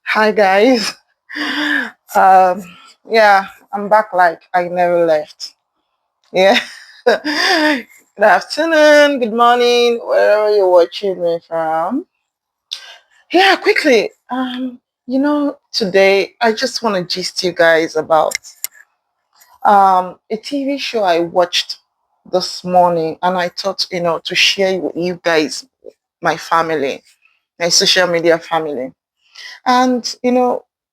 Hi guys. Um yeah, I'm back like I never left. Yeah. Good afternoon, good morning, wherever you're watching me from. Yeah, quickly. Today I just want to gist you guys about a TV show I watched this morning, and I thought, to share with you guys, my family, my social media family. And,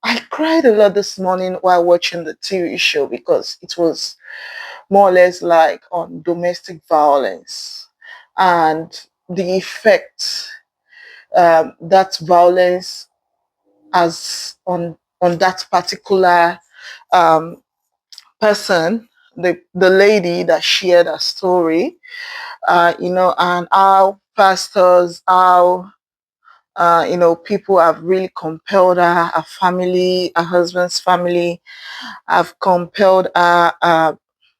I cried a lot this morning while watching the TV show because it was more or less like on domestic violence and the effect that violence has on that particular um, person, the lady that shared a story, and how pastors, how people have really compelled her family, her husband's family, have compelled her,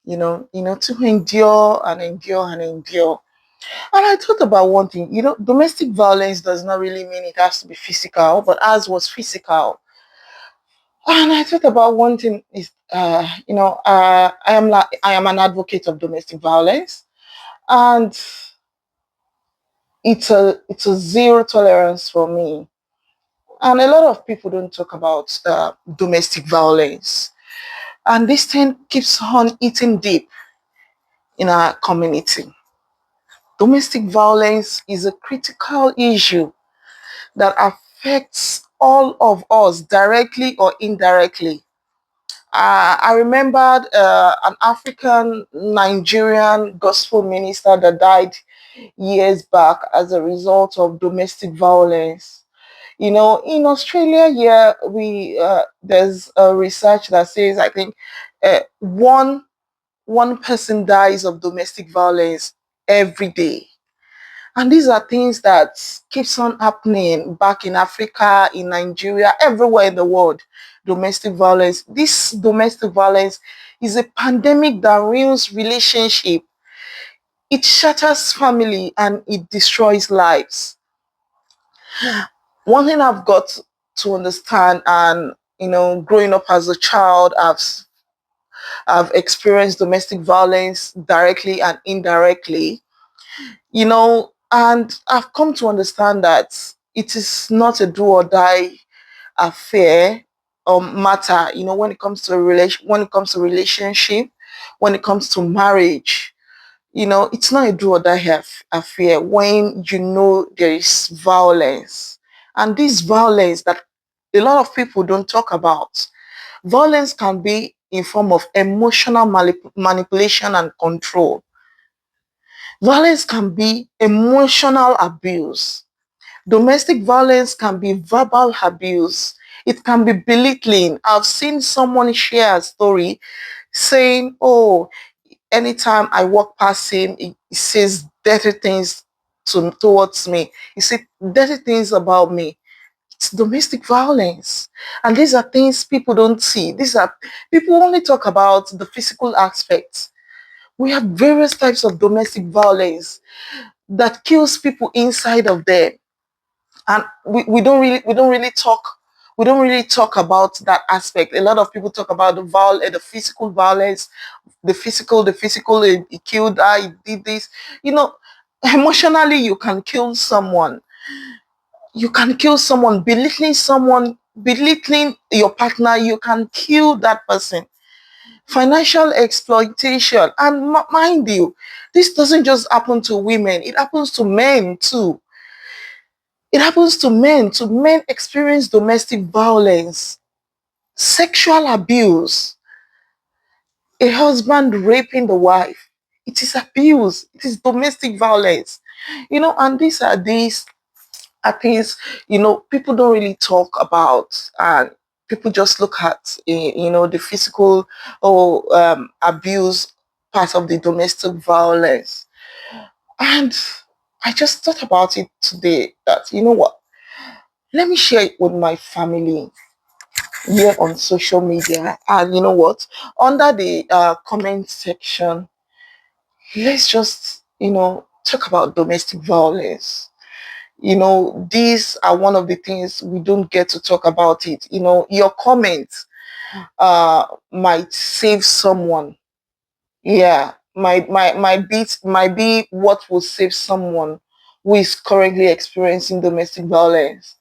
to endure and endure and endure. And I thought about one thing, domestic violence does not really mean it has to be physical, but ours was physical. And I thought about one thing is, I am an advocate of domestic violence, and it's a zero tolerance for me. And a lot of people don't talk about domestic violence. And this thing keeps on eating deep in our community. Domestic violence is a critical issue that affects all of us directly or indirectly. I remembered an African Nigerian gospel minister that died years back as a result of domestic violence. In Australia, yeah, we there's a research that says I think one person dies of domestic violence every day. And these are things that keeps on happening back in Africa, in Nigeria, everywhere in the world. Domestic violence. This domestic violence is a pandemic that ruins relationship. It shatters family and it destroys lives. One thing I've got to understand, and growing up as a child, I've experienced domestic violence directly and indirectly, and I've come to understand that it is not a do or die affair or matter, when it comes to relationship, when it comes to marriage. It's not a do or die affair when there is violence. And this violence that a lot of people don't talk about. Violence can be in form of emotional manipulation and control. Violence can be emotional abuse. Domestic violence can be verbal abuse. It can be belittling. I've seen someone share a story saying, "Oh, anytime I walk past him, he says dirty things towards me. He said dirty things about me." It's domestic violence. And these are things people don't see. These are people only talk about the physical aspects. We have various types of domestic violence that kills people inside of them. And we don't really talk about that aspect. A lot of people talk about the physical violence, the physical, he killed her, he did this. Emotionally you can kill someone. You can kill someone, belittling your partner, you can kill that person. Financial exploitation. And mind you, this doesn't just happen to women, it happens to men too. It happens to men. To men experience domestic violence, sexual abuse, a husband raping the wife. It is abuse. It is domestic violence. And these are things, people don't really talk about. And people just look at, the physical or abuse part of the domestic violence. And I just thought about it today that, what? Let me share it with my family here on social media. And you know what? Under the comment section, let's just, talk about domestic violence. These are one of the things we don't get to talk about it. Your comments might save someone. Yeah, might be what will save someone who is currently experiencing domestic violence.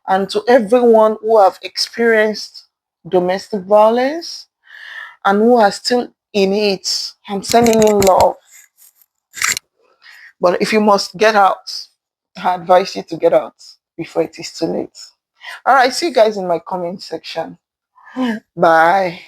And to everyone who have experienced domestic violence and who are still in it, I'm sending you love. But if you must get out, I advise you to get out before it is too late. All right, see you guys in my comment section. Bye.